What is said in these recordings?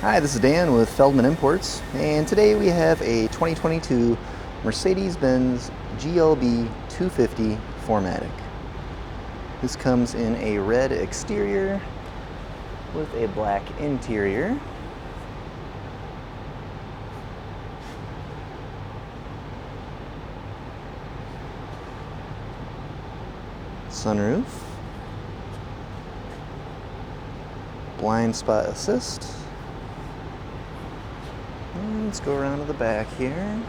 Hi, this is Dan with Feldmann Imports, and today we have a 2022 Mercedes-Benz GLB 250 4MATIC. This comes in a red exterior with a black interior. Sunroof, blind spot assist. And let's go around to the back here.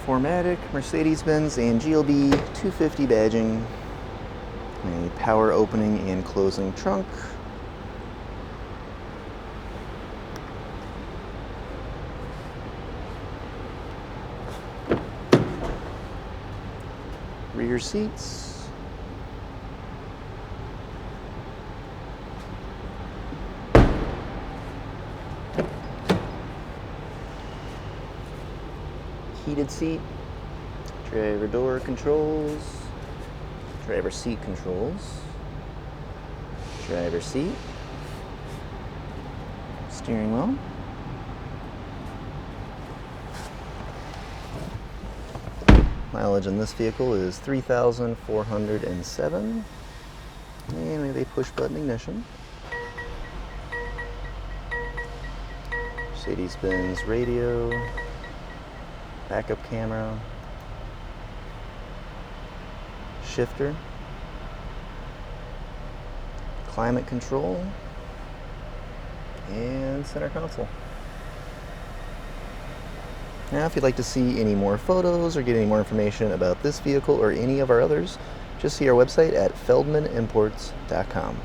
4MATIC, Mercedes-Benz and GLB 250 badging. A power opening and closing trunk. Rear seats. Heated seat. Driver door controls. Driver seat controls. Driver seat. Steering wheel. Mileage on this vehicle is 3,407. And we have a push button ignition. Mercedes-Benz radio. Backup camera. Shifter. Climate control. And center console. Now, if you'd like to see any more photos or get any more information about this vehicle or any of our others, just see our website at feldmannimports.com.